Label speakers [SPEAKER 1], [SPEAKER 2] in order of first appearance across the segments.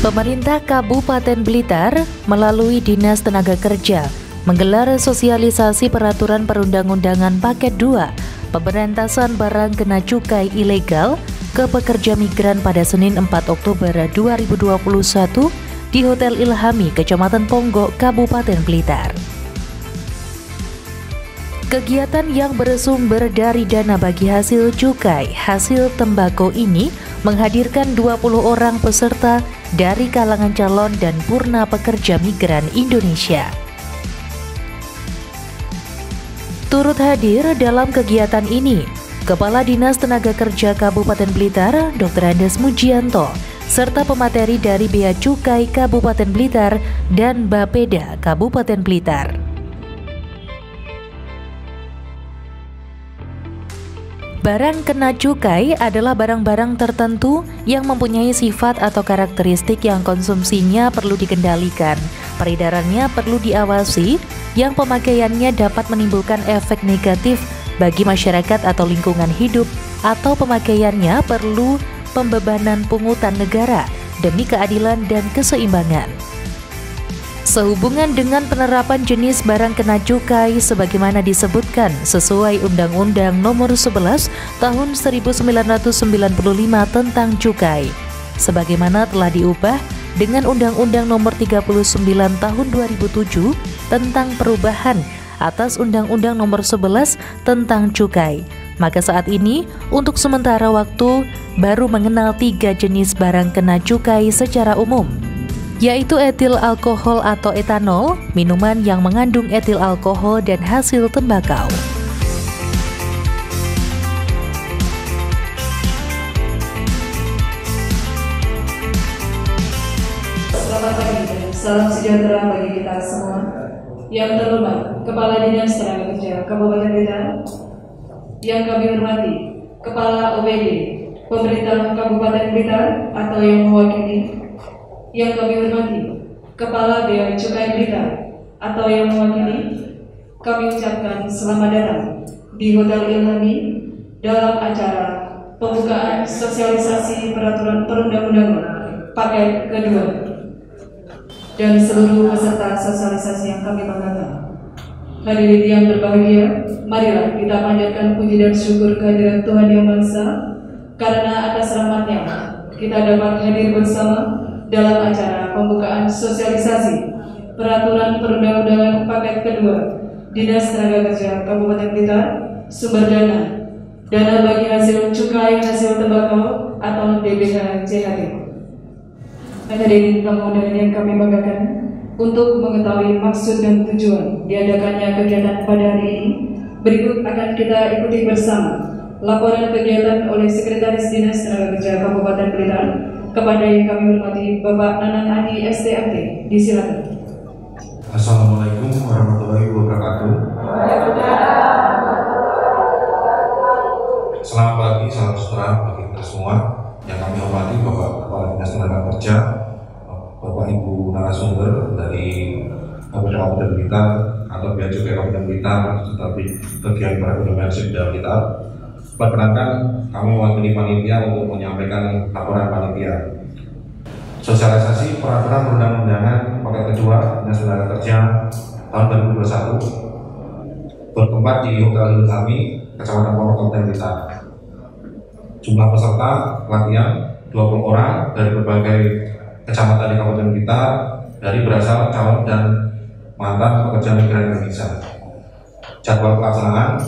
[SPEAKER 1] Pemerintah Kabupaten Blitar melalui Dinas Tenaga Kerja menggelar sosialisasi peraturan perundang-undangan paket 2 pemberantasan barang kena cukai ilegal ke pekerja migran pada Senin 4 Oktober 2021 di Hotel Ilhami, Kecamatan Ponggok, Kabupaten Blitar. Kegiatan yang bersumber dari dana bagi hasil cukai hasil tembakau ini menghadirkan 20 orang peserta dari kalangan calon dan purna pekerja migran Indonesia. Turut hadir dalam kegiatan ini Kepala Dinas Tenaga Kerja Kabupaten Blitar, Dr. Andes Mujianto, serta pemateri dari Bea Cukai Kabupaten Blitar dan Bapeda Kabupaten Blitar. Barang kena cukai adalah barang-barang tertentu yang mempunyai sifat atau karakteristik yang konsumsinya perlu dikendalikan, peredarannya perlu diawasi, yang pemakaiannya dapat menimbulkan efek negatif bagi masyarakat atau lingkungan hidup, atau pemakaiannya perlu pembebanan pungutan negara demi keadilan dan keseimbangan. Sehubungan dengan penerapan jenis barang kena cukai sebagaimana disebutkan sesuai Undang-Undang Nomor 11 Tahun 1995 tentang cukai, sebagaimana telah diubah dengan Undang-Undang Nomor 39 Tahun 2007 tentang perubahan atas Undang-Undang Nomor 11 tentang cukai. Maka saat ini untuk sementara waktu baru mengenal 3 jenis barang kena cukai secara umum, yaitu etil alkohol atau etanol, minuman yang mengandung etil alkohol, dan hasil tembakau.
[SPEAKER 2] Selamat pagi dan salam sejahtera bagi kita semua. Yang terhormat Kepala Dinas Tenaga Kerja Kabupaten Blitar, yang kami hormati Kepala OPD Pemerintah Kabupaten Blitar atau yang mewakili, yang kami hormati Kepala Bea Cukai Blitar atau yang mewakili, kami ucapkan selamat datang di Hotel Ilhami dalam acara pembukaan sosialisasi peraturan perundang-undangan paket kedua dan seluruh peserta sosialisasi yang kami banggakan. Hadirin yang berbahagia, marilah kita panjatkan puji dan syukur kehadiran Tuhan Yang Maha Esa, karena atas rahmat-Nya kita dapat hadir bersama dalam acara pembukaan sosialisasi peraturan perundang-undangan paket kedua Dinas Tenaga Kerja Kabupaten Blitar, sumber dana bagi hasil cukai hasil tembakau atau DBH-JHT. Hadirin tamu undangan yang kami banggakan, untuk mengetahui maksud dan tujuan diadakannya kegiatan pada hari ini, berikut akan kita ikuti bersama laporan kegiatan oleh Sekretaris Dinas Tenaga Kerja Kabupaten Blitar kepada yang kami hormati Bapak Nanan Adi STAT. Disilakan.
[SPEAKER 3] Assalamualaikum warahmatullahi wabarakatuh. Selamat pagi, salam sejahtera bagi kita semua. Yang kami hormati Bapak Kepala Dinas Tenaga Kerja, Bapak Ibu narasumber dari Kabupaten Blitar atau Bea Cukai Kabupaten Blitar, serta bagian perekonomian Sipda Blitar. Perkenankan kami mewakili panitia untuk menyampaikan laporan panitia. Sosialisasi peraturan perundang-undangan paket kedua Dinas Tenaga Kerja tahun 2021 bertempat di Hotel Ilhami, Kecamatan Ponggok, Kabupaten Blitar. Jumlah peserta pelatihan 20 orang dari berbagai kecamatan di Kabupaten Blitar, dari berasal calon dan mantan pekerja migran Indonesia. Jadwal pelaksanaan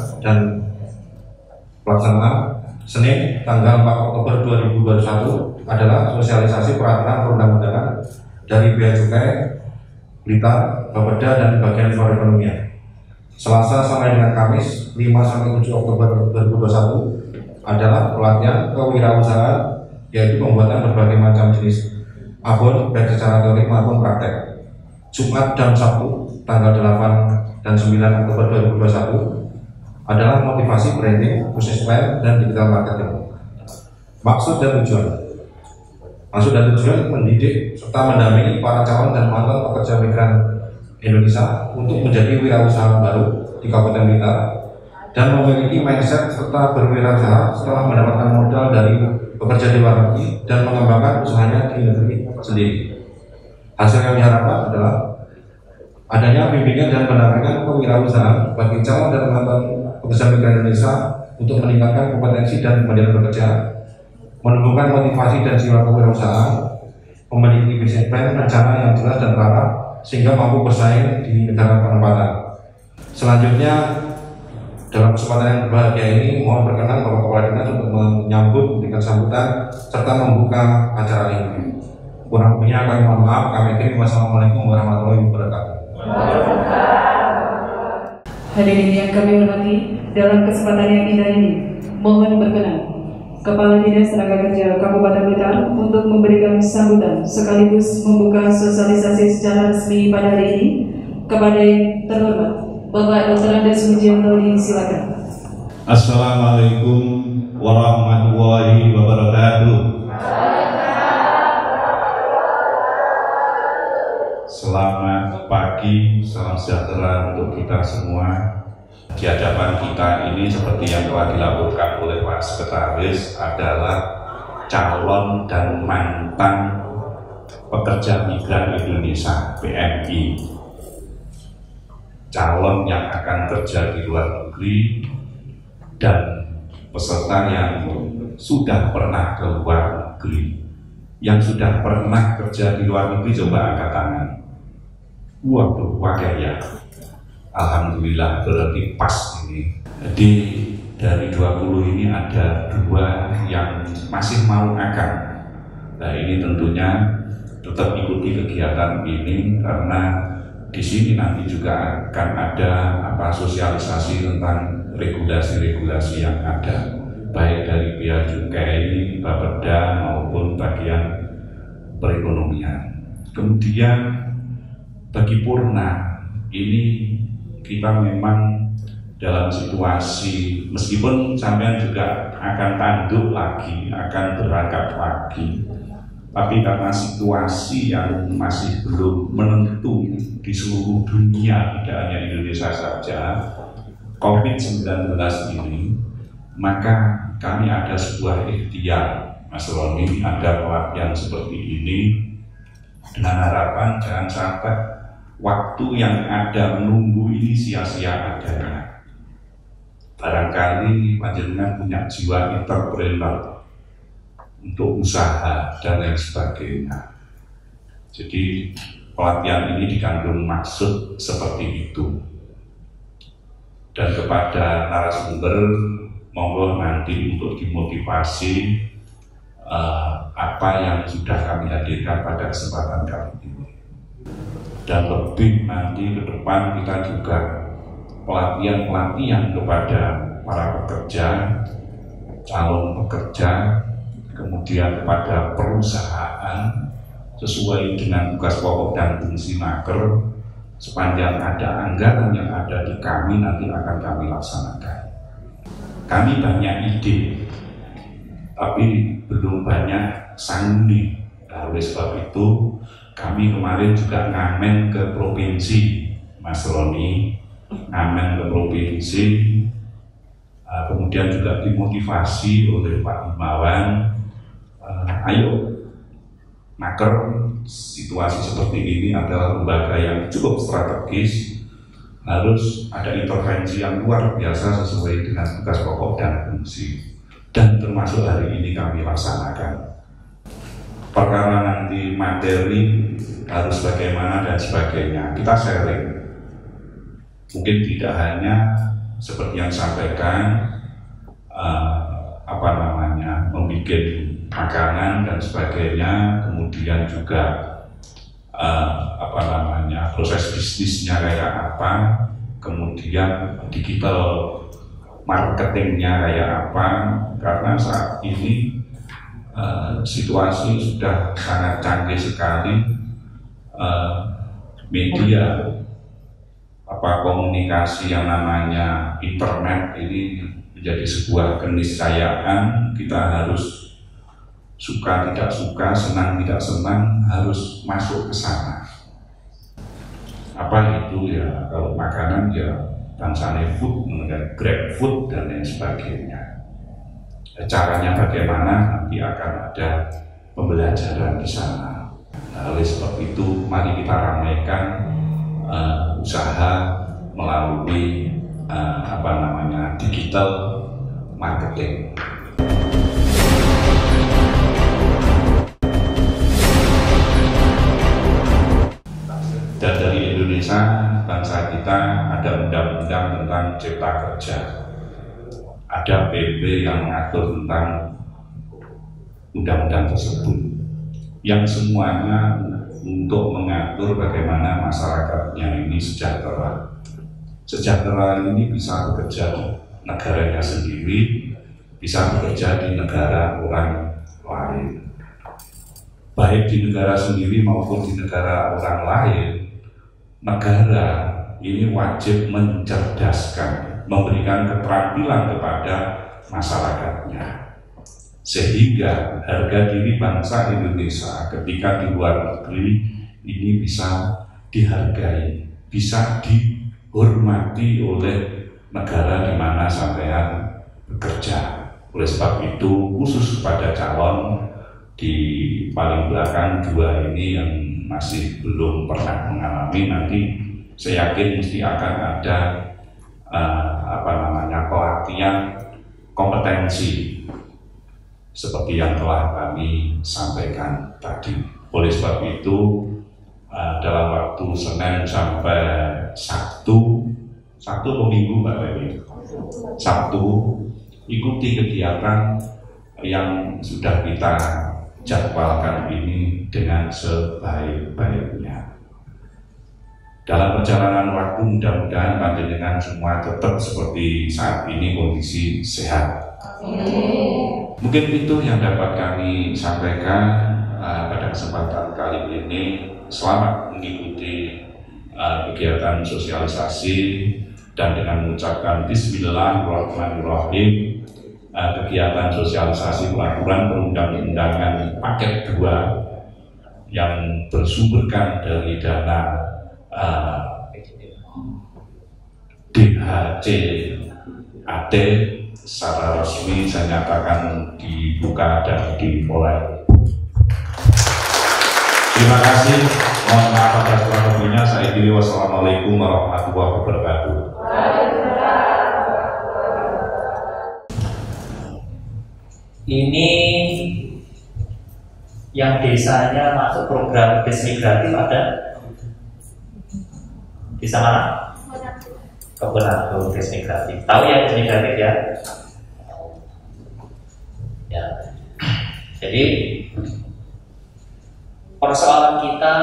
[SPEAKER 3] Senin tanggal 4 Oktober 2021 adalah sosialisasi peraturan perundang-undangan dari Bea Cukai Blitar, Bapeda, dan bagian perekonomian. Selasa sampai dengan Kamis 5 sampai 7 Oktober 2021 adalah pelatihan kewirausahaan, yaitu pembuatan berbagai macam jenis abon baik secara teori maupun praktek. Jumat dan Sabtu tanggal 8 dan 9 Oktober 2021 adalah motivasi branding, bisnis plan, dan digital marketing. Maksud dan tujuan mendidik serta mendampingi para calon dan mantan pekerja migran Indonesia untuk menjadi wirausaha baru di Kabupaten Blitar dan memiliki mindset serta berwirausaha setelah mendapatkan modal dari bekerja di luar negeri, dan mengembangkan usahanya di negeri sendiri. Hasil yang diharapkan adalah adanya bimbingan dan pendampingan kewirausahaan bagi calon dan mantan pekerja migran Indonesia untuk meningkatkan kompetensi dan kemandirian bekerja, menumbuhkan motivasi dan jiwa kewirausahaan, memiliki bisnis plan rencana yang jelas dan terarah sehingga mampu bersaing di negara penempatan. Selanjutnya, dalam kesempatan yang berbahagia ini, mohon berkenan Bapak Kepala Dinas untuk menyambut, memberikan sambutan, serta membuka acara ini. Kurang lebihnya kami mohon maaf. Kami akhiri. Wassalamualaikum warahmatullahi wabarakatuh.
[SPEAKER 2] Hadirin yang kami hormati, dalam kesempatan yang indah ini, mohon berkenan Kepala Dinas Tenaga Kerja Kabupaten Blitar untuk memberikan sambutan sekaligus membuka sosialisasi secara resmi pada hari ini. Kepada yang terhormat Bapak Dr. Andes Mujianto, silakan.
[SPEAKER 4] Assalamualaikum warahmatullahi wabarakatuh. Selamat pagi, salam sejahtera untuk kita semua. Di hadapan kita ini seperti yang telah dilaporkan oleh Pak Sekretaris adalah calon dan mantan pekerja migran Indonesia (PMI). Calon yang akan kerja di luar negeri dan peserta yang sudah pernah ke luar negeri. Yang sudah pernah kerja di luar negeri coba angkat tangan. Waduh, wajar ya. Alhamdulillah, berarti pas ini. Jadi dari 20 ini ada 2 yang masih mau akan. Nah, ini tentunya tetap ikuti kegiatan ini karena di sini nanti juga akan ada sosialisasi tentang regulasi-regulasi yang ada, baik dari Bea Cukai, Bapeda maupun bagian perekonomian. Kemudian bagi Purna ini kita memang dalam situasi, meskipun sampean juga akan tanduk lagi, akan berangkat lagi, tapi karena situasi yang masih belum menentu di seluruh dunia, tidak hanya Indonesia saja, COVID-19 ini, maka kami ada sebuah ikhtiar, Mas Roni, ada pelatihan seperti ini dengan harapan jangan sampai waktu yang ada menunggu ini sia-sia adanya. Barangkali panjenengan punya jiwa entrepreneur untuk usaha dan lain sebagainya. Jadi pelatihan ini dikandung maksud seperti itu. Dan kepada narasumber, monggo nanti untuk dimotivasi apa yang sudah kami hadirkan pada kesempatan kali ini. Dan lebih nanti ke depan kita juga pelatihan-pelatihan kepada para pekerja, calon pekerja, kemudian kepada perusahaan sesuai dengan tugas pokok dan fungsi naker. Sepanjang ada anggaran yang ada di kami nanti akan kami laksanakan. Kami banyak ide, tapi belum banyak sanggup. Oleh sebab itu kami kemarin juga ngamen ke provinsi, Mas Roni, ngamen ke provinsi, kemudian juga dimotivasi oleh Pak Himawan. Ayo naker, situasi seperti ini adalah lembaga yang cukup strategis, harus ada intervensi yang luar biasa sesuai dengan tugas pokok dan fungsi, dan termasuk hari ini kami laksanakan. Perkara nanti materi harus bagaimana dan sebagainya, kita sharing. Mungkin tidak hanya seperti yang disampaikan membuat makanan dan sebagainya, kemudian juga proses bisnisnya kayak apa, kemudian digital marketingnya kayak apa, karena saat ini situasi sudah sangat canggih sekali. Media komunikasi yang namanya internet ini menjadi sebuah keniscayaan. Kita harus suka tidak suka, senang tidak senang, harus masuk ke sana. Apa itu ya, kalau makanan ya bangsane food, Grab food dan lain sebagainya. Caranya bagaimana nanti akan ada pembelajaran di sana. Nah, oleh sebab itu mari kita ramaikan usaha melalui digital marketing. Dan dari Indonesia, bangsa kita ada undang-undang tentang cipta kerja, ada PP yang mengatur tentang undang-undang tersebut, yang semuanya untuk mengatur bagaimana masyarakatnya ini sejahtera. Sejahtera ini bisa bekerja di negaranya sendiri, bisa bekerja di negara orang lain. Baik di negara sendiri maupun di negara orang lain, negara ini wajib mencerdaskan, memberikan keterampilan kepada masyarakatnya, sehingga harga diri bangsa Indonesia ketika di luar negeri ini bisa dihargai, bisa dihormati oleh negara di mana sampean bekerja. Oleh sebab itu khusus kepada calon di paling belakang dua ini yang masih belum pernah mengalami, nanti saya yakin mesti akan ada pelatihan kompetensi seperti yang telah kami sampaikan tadi. Oleh sebab itu dalam waktu Senin sampai Sabtu Minggu Mbak Dewi, Sabtu, ikuti kegiatan yang sudah kita jadwalkan ini dengan sebaik-baiknya. Dalam perjalanan waktu mudah-mudahan panjenengan semua tetap seperti saat ini kondisi sehat. Mungkin itu yang dapat kami sampaikan pada kesempatan kali ini. Selamat mengikuti kegiatan sosialisasi, dan dengan mengucapkan Bismillahirrahmanirrahim, kegiatan sosialisasi peraturan perundang-undangan paket 2 yang bersumberkan dari dana DHC-AT secara resmi saya nyatakan dibuka dan dimulai. Terima kasih. Mohon maaf atas kurang lebihnya. Saya kira wassalamualaikum warahmatullahi wabarakatuh.
[SPEAKER 5] Ini yang desanya masuk program Desmigratif ada? Desa mana? Kebenaran Desmigratif. Tahu ya Desmigratif ya? Ya. Jadi persoalan kita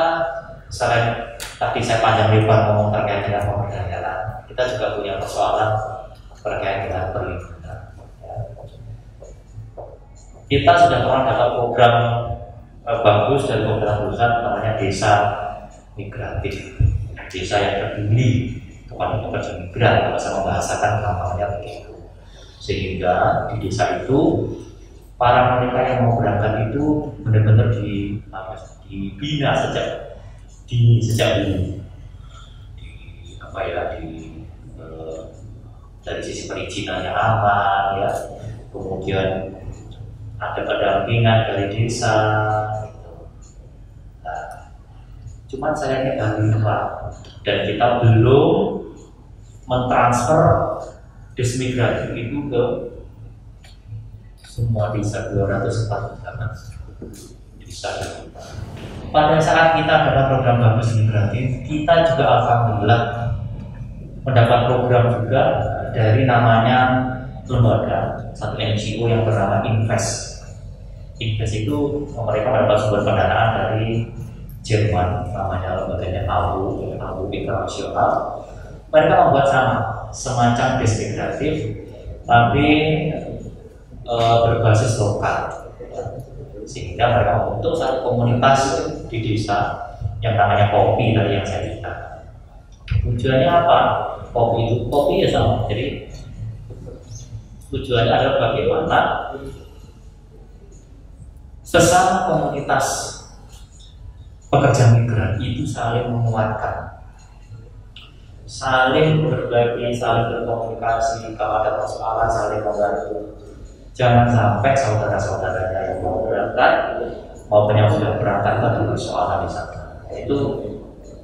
[SPEAKER 5] selain tadi saya panjang lebar ngomong terkait dengan pemberdayaan, kita juga punya persoalan terkait dengan perlindungan. Ya. Kita sudah pernah dapat program bagus dari pemerintah pusat namanya Desa Migratif, desa yang peduli kepada pekerja migran, kalau saya membahasakan namanya begitu. Sehingga di desa itu para mereka yang mau berangkat itu benar-benar dibina sejak dulu, dari sisi perizinannya aman, ya, kemudian ada pendampingan dari desa. Nah, cuman sayangnya kali Pak, dan kita belum mentransfer Desmigratif itu ke semua desa 248 desa. Pada saat kita dapat program bagus Desmigratif, kita juga alhamdulillah mendapat program juga dari namanya lembaga, satu NGO yang bernama Invest. Invest itu mereka mendapat sumber pendanaan dari Jerman, namanya lembaganya AWU Internasional. Mereka membuat semacam Desmigratif, tapi berbasis lokal, sehingga mereka membentuk satu komunitas di desa yang namanya Kopi tadi yang saya cerita. Tujuannya apa? Kopi ya sama. Jadi tujuannya adalah bagaimana sesama komunitas pekerja migran itu saling menguatkan, saling berbagi, saling berkomunikasi, kalau ada persoalan saling membantu. Jangan sampai saudara-saudaranya yang mau berangkat maupun yang sudah berangkat itu ada persoalan di sana. Itu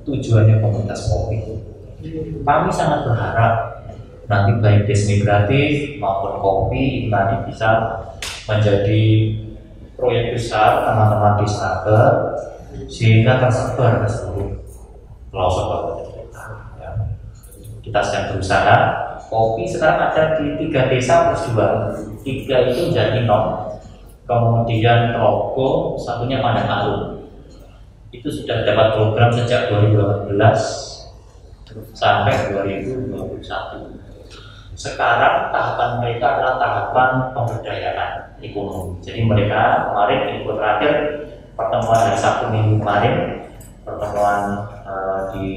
[SPEAKER 5] tujuannya komunitas kopi. Kami sangat berharap nanti baik des migratif maupun kopi nanti bisa menjadi proyek besar teman-teman di Snaker sehingga tersebar ke seluruh pelosok kabupaten kita. Ya. Kita sedang berusaha. Kopi sekarang ada di 3 desa plus 2. 3 itu jadi non, kemudian Rogo, satunya Padang Alun. Itu sudah dapat program sejak 2018 sampai 2021. Sekarang tahapan mereka adalah tahapan pemberdayaan ekonomi. Jadi mereka kemarin ikut terakhir pertemuan hari Sabtu minggu kemarin, pertemuan di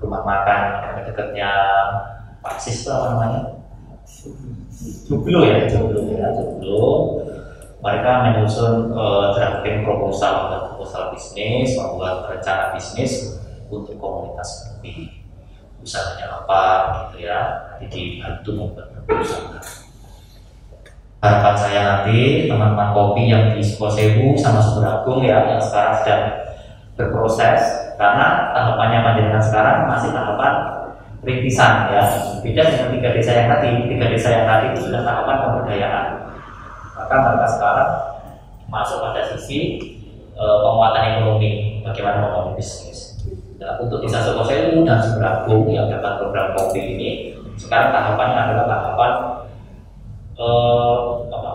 [SPEAKER 5] rumah makan dekatnya Pak Sis, apa namanya? Joglo ya. Mereka menyusun drafting proposal bisnis, membuat rencana bisnis untuk komunitas kopi. Usahanya apa gitu ya, nanti dibantu membuat usaha. Harapan saya nanti teman-teman kopi yang di Sukosewu sama Sumber ya, yang sekarang sedang berproses, karena tahapannya panjenengan sekarang masih tahapan rintisan ya, beda dengan 3 desa yang tadi. 3 desa yang tadi itu sudah tahapan pemberdayaan, maka mereka sekarang masuk pada sisi penguatan ekonomi, bagaimana membangun bisnis. Nah, untuk desa Sukosewu dan Sumber yang dapat program kopi ini, sekarang tahapannya adalah tahapan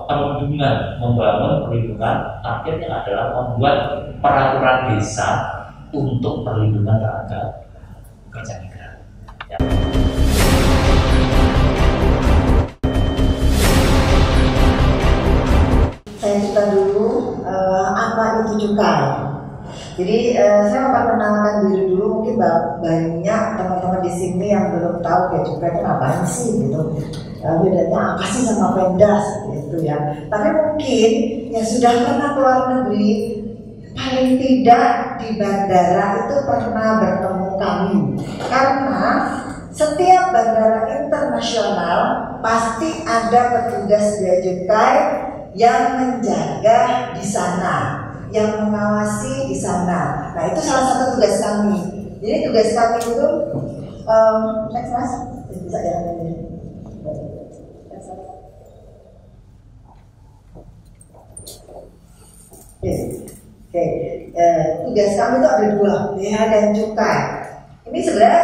[SPEAKER 5] perlindungan, membangun perlindungan. Akhirnya adalah membuat peraturan desa untuk perlindungan terhadap pekerja migran. Ya.
[SPEAKER 6] Saya cerita dulu apa itu cukai. Jadi saya memperkenalkan diri dulu, mungkin banyak teman-teman di sini yang belum tahu ya cukai itu apaan sih gitu. Bedanya apa sih sama Pemda gitu ya. Tapi mungkin yang sudah pernah ke luar negeri, paling tidak di bandara itu pernah bertemu kami. Karena setiap bandara internasional pasti ada petugas bea cukai yang menjaga di sana, yang mengawasi di sana. Nah itu salah satu tugas kami. Jadi tugas kami itu, next mas, bisa jalan ini. Oke. Tugas kami itu ada 2, bea dan cukai. Ini sebenarnya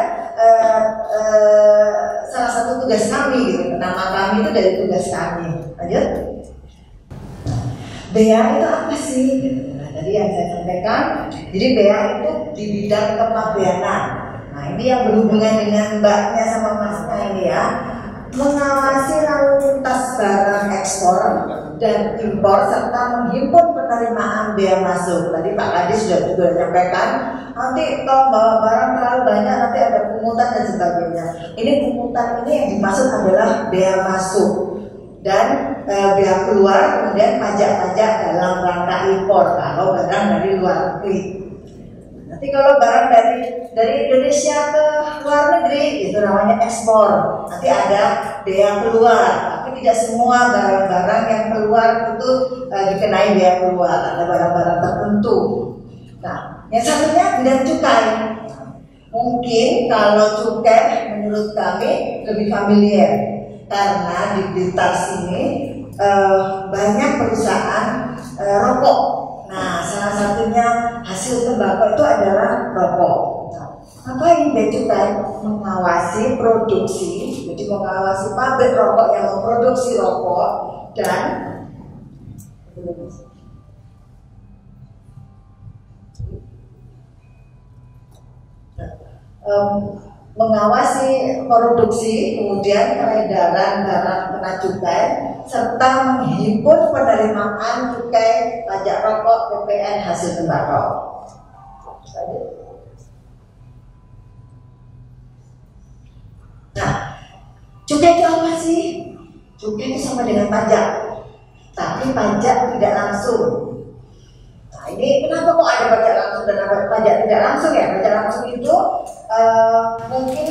[SPEAKER 6] salah satu tugas kami gitu. Nama kami itu dari tugas kami. Lanjut. Bea itu apa sih? Nah, tadi yang saya sampaikan. Jadi bea itu di bidang kepabeanan. Nah ini yang berhubungan dengan mbaknya sama masnya ini ya. Mengawasi lalu lintas barang ekspor dan impor serta menghimpun penerimaan bea masuk. Tadi Pak Kadis sudah juga menyampaikan, nanti kalau bawa barang terlalu banyak nanti ada pungutan dan sebagainya. Ini pungutan ini yang dimaksud adalah bea masuk dan bea keluar, kemudian pajak-pajak dalam rangka impor kalau barang dari luar negeri. Nanti kalau barang dari Indonesia ke luar negeri itu namanya ekspor. Nanti ada bea keluar, tapi tidak semua barang-barang yang keluar itu dikenai bea keluar. Ada barang-barang tertentu. Nah, yang satunya bidang cukai. Mungkin kalau cukai menurut kami lebih familiar karena di Blitar sini banyak perusahaan rokok. Nah, salah satunya hasil tembakau itu adalah rokok. Apa yang bea cukai? Mengawasi produksi, jadi mengawasi pabrik rokok yang memproduksi rokok dan mengawasi produksi, kemudian peredaran barang kena cukai, serta menghimpun penerimaan cukai, pajak rokok, PPN, hasil tembakau. Nah, cukai itu apa sih? Cukai itu sama dengan pajak, tapi pajak tidak langsung. Nah, ini kenapa kok ada pajak langsung dan ada pajak tidak langsung ya? Pajak langsung itu mungkin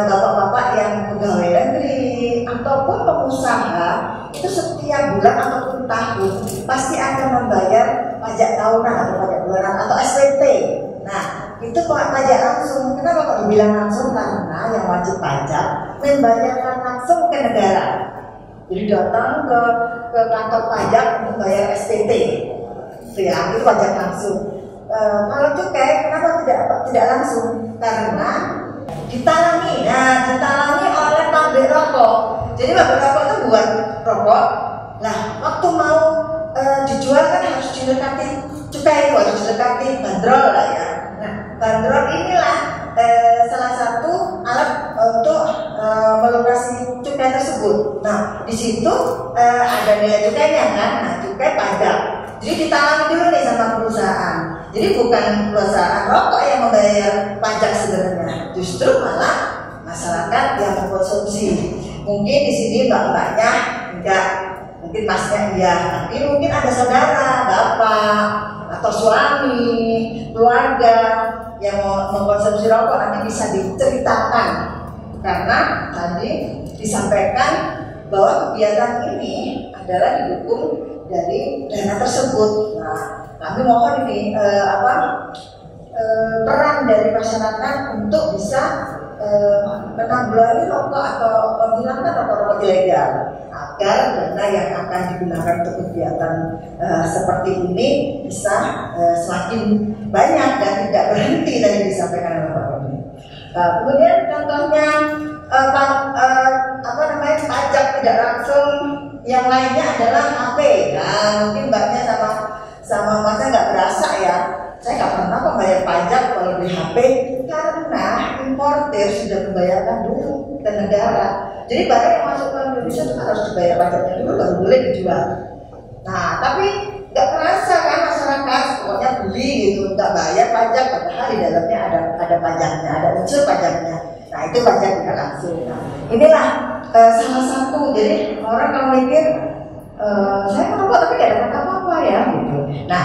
[SPEAKER 6] bapak-bapak yang pegawai negeri ataupun pengusaha itu setiap bulan ataupun tahun pasti akan membayar pajak tahunan atau pajak bulanan atau SPT. Nah, itu pajak langsung. Kenapa kok dibilang langsung? Karena yang wajib pajak membayarkan langsung ke negara. Jadi datang ke kantor pajak untuk bayar SPT. Itu ya, itu pajak langsung. Kalau cukai, kenapa tidak langsung? Karena ditalangi. Nah, ditalangi oleh pabrik rokok. Jadi pabrik rokok itu buat rokok. Nah, waktu mau dijual kan harus dilekati cukai, harus dilekati bandrol lah ya. Nah, bandrol inilah salah satu alat untuk melunasi cukai tersebut. Nah, di situ ada nilai cukainya kan. Nah, cukai pajak. Jadi ditalangi dulu nih sama perusahaan. Jadi bukan perusahaan rokok yang membayar pajak sebenarnya, justru malah masyarakat yang mengkonsumsi. Mungkin di sini mbak-mbaknya enggak, mungkin masnya iya, tapi mungkin ada saudara, bapak, atau suami, keluarga yang mau mengkonsumsi rokok, nanti bisa diceritakan. Karena tadi disampaikan bahwa kegiatan ini adalah didukung dari dana tersebut. Nah, kami mohon ini peran dari masyarakat untuk bisa menanggulangi rokok atau menghilangkan rokok-rokok ilegal agar dana yang akan digunakan untuk kegiatan seperti ini bisa semakin banyak dan tidak berhenti tadi disampaikan oleh Pak Rodi. Kemudian contohnya pajak tidak langsung yang lainnya adalah HP. Nah, mungkin mbaknya sama masnya nggak berasa ya. Saya nggak pernah kok bayar pajak kalau beli HP karena importer sudah membayarkan dulu ke negara. Jadi barang yang masuk ke Indonesia itu harus dibayar pajaknya dulu baru boleh dijual. Nah, tapi nggak kerasa kan masyarakat pokoknya beli gitu nggak bayar pajak padahal di dalamnya ada pajaknya, ada unsur pajaknya. Nah, itu pajak tidak langsung. Nah, inilah salah satu. Jadi orang kalau mikir saya merokok tapi nggak dapat apa-apa ya gitu. Nah,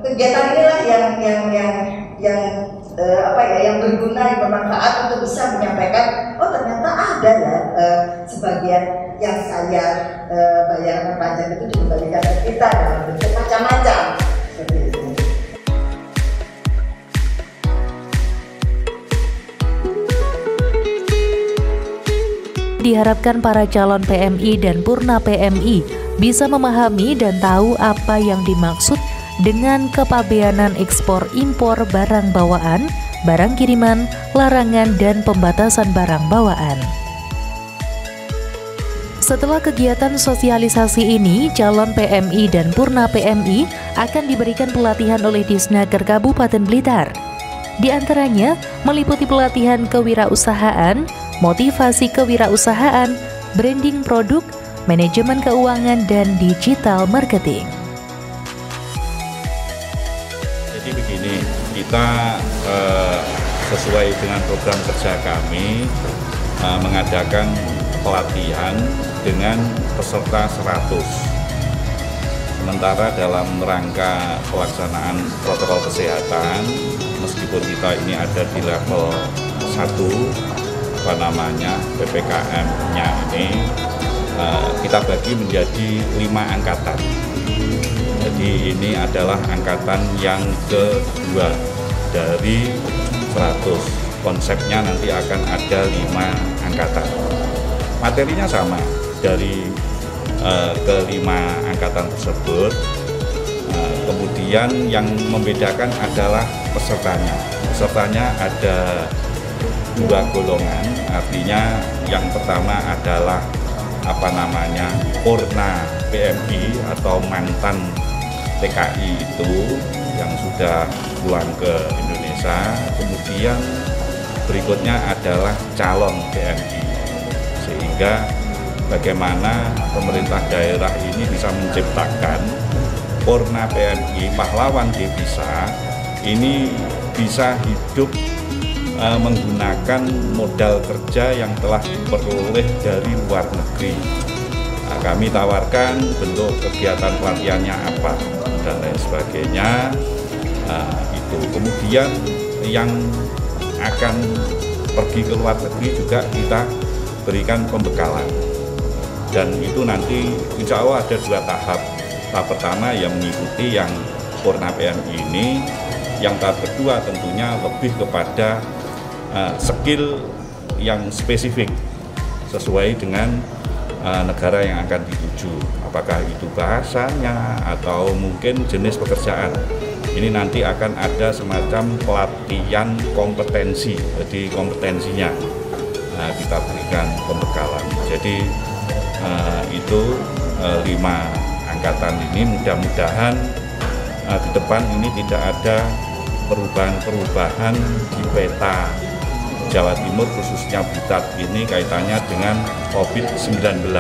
[SPEAKER 6] kegiatan inilah yang berguna, yang bermanfaat untuk bisa menyampaikan, oh ternyata ada ya sebagian yang saya bayarkan pajak itu dikembalikan ke kita dalam bentuk macam-macam. Seperti itu.
[SPEAKER 1] Diharapkan para calon PMI dan Purna PMI bisa memahami dan tahu apa yang dimaksud dengan kepabeanan ekspor impor barang bawaan, barang kiriman, larangan dan pembatasan barang bawaan. Setelah kegiatan sosialisasi ini, calon PMI dan Purna PMI akan diberikan pelatihan oleh Disnaker Kabupaten Blitar. Di antaranya meliputi pelatihan kewirausahaan, motivasi kewirausahaan, branding produk, manajemen keuangan, dan digital marketing.
[SPEAKER 4] Jadi begini, kita sesuai dengan program kerja kami mengadakan pelatihan dengan peserta 100. Sementara dalam rangka pelaksanaan protokol kesehatan, meskipun kita ini ada di level 1, PPKM-nya ini kita bagi menjadi 5 angkatan. Jadi ini adalah angkatan yang kedua dari 100. Konsepnya nanti akan ada 5 angkatan. Materinya sama dari kelima angkatan tersebut. Kemudian yang membedakan adalah pesertanya. Pesertanya ada 2 golongan, artinya yang pertama adalah Purna PMI atau mantan TKI itu yang sudah pulang ke Indonesia. Kemudian berikutnya adalah calon PMI, sehingga bagaimana pemerintah daerah ini bisa menciptakan Purna PMI pahlawan devisa ini bisa hidup menggunakan modal kerja yang telah diperoleh dari luar negeri. Nah, kami tawarkan bentuk kegiatan pelatihannya apa dan lain sebagainya. Itu kemudian yang akan pergi ke luar negeri juga kita berikan pembekalan, dan itu nanti insya Allah ada 2 tahap. Tahap pertama yang mengikuti yang Purna PMI ini, yang tahap kedua tentunya lebih kepada skill yang spesifik sesuai dengan negara yang akan dituju, apakah itu bahasanya atau mungkin jenis pekerjaan. Ini nanti akan ada semacam pelatihan kompetensi, jadi kompetensinya kita berikan pembekalan. Jadi itu 5 angkatan ini mudah-mudahan di depan ini tidak ada perubahan-perubahan di peta Jawa Timur, khususnya Blitar ini kaitannya dengan COVID-19.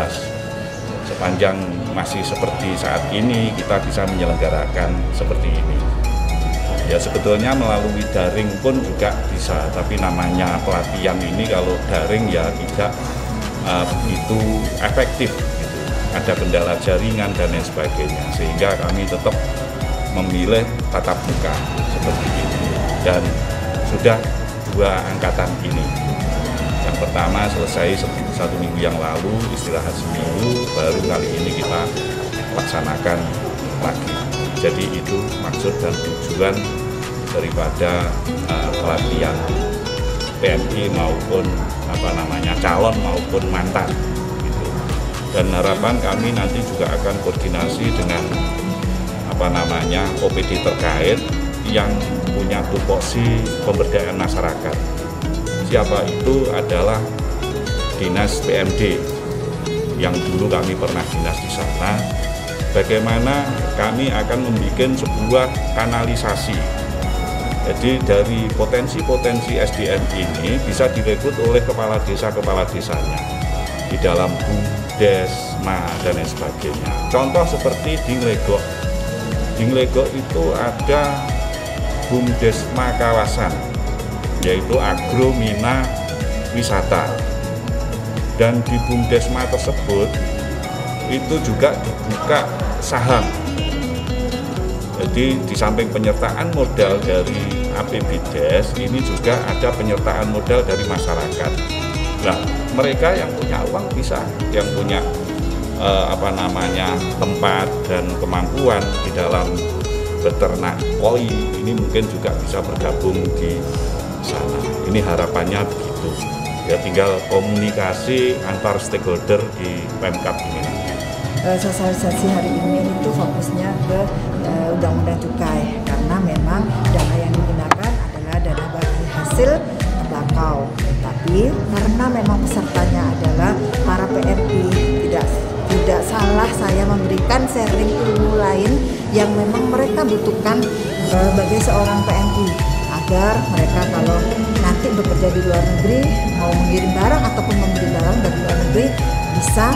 [SPEAKER 4] Sepanjang masih seperti saat ini, kita bisa menyelenggarakan seperti ini. Ya sebetulnya melalui daring pun juga bisa, tapi namanya pelatihan ini kalau daring ya tidak begitu efektif gitu. Ada kendala jaringan dan lain sebagainya, sehingga kami tetap memilih tatap muka seperti ini. Dan sudah 2 angkatan ini. Yang pertama selesai 1 minggu yang lalu, istirahat seminggu, baru kali ini kita laksanakan lagi. Jadi itu maksud dan tujuan daripada pelatihan PMI maupun calon maupun mantan gitu. Dan harapan kami nanti juga akan koordinasi dengan OPD terkait yang punya tupoksi pemberdayaan masyarakat. Siapa itu? Adalah Dinas PMD yang dulu kami pernah dinas di sana. Bagaimana kami akan membuat sebuah kanalisasi. Jadi dari potensi-potensi SDM ini bisa direkrut oleh kepala desanya di dalam BUMDesma dan lain sebagainya. Contoh seperti di Nglegok. Di Nglegok itu ada BUMDesma kawasan, yaitu Agro Mina Wisata. Dan di BUMDesma tersebut itu juga dibuka saham. Jadi di samping penyertaan modal dari APBDes, ini juga ada penyertaan modal dari masyarakat. Nah, mereka yang punya uang bisa, yang punya tempat dan kemampuan di dalam beternak koi, ini mungkin juga bisa bergabung di sana. Ini harapannya begitu. Ya tinggal komunikasi antar stakeholder di Pemkab ini.
[SPEAKER 6] Sosialisasi hari ini itu fokusnya ke Undang-Undang Cukai, karena memang dana yang digunakan adalah dana bagi hasil tembakau. Tapi karena memang pesertanya adalah para PMI, tidak salah saya memberikan sharing ilmu lain yang memang mereka butuhkan bagi seorang PMI, agar mereka kalau nanti bekerja di luar negeri, mau mengirim barang ataupun membeli barang dari luar negeri, bisa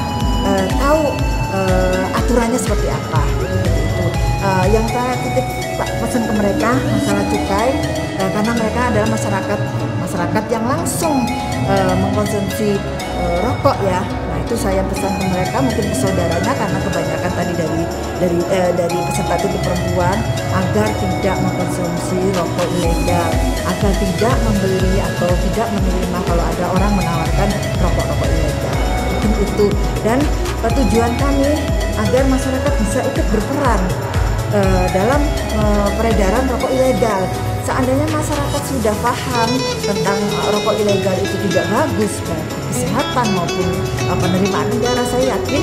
[SPEAKER 6] tahu aturannya seperti apa. Itu yang saya titip pesan ke mereka masalah cukai, karena mereka adalah masyarakat yang langsung mengkonsumsi rokok ya. Nah itu saya pesan ke mereka, mungkin ke saudaranya, karena kebanyakan tadi dari peserta itu perempuan, agar tidak mengkonsumsi rokok ilegal, agar tidak membeli atau tidak menerima kalau ada orang menawarkan rokok ilegal. Itu dan tujuan kami agar masyarakat bisa ikut berperan dalam peredaran rokok ilegal. Seandainya masyarakat sudah paham tentang rokok ilegal itu tidak bagus bagi kesehatan maupun penerimaan negara, saya yakin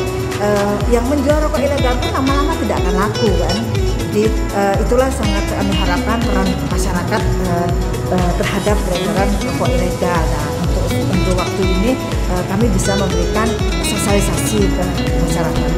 [SPEAKER 6] yang menjual rokok ilegal pun lama-lama tidak akan laku kan. Jadi itulah sangat kami harapkan peran masyarakat terhadap peredaran rokok ilegal. Nah, untuk waktu ini kami bisa memberikan sosialisasi ke masyarakat.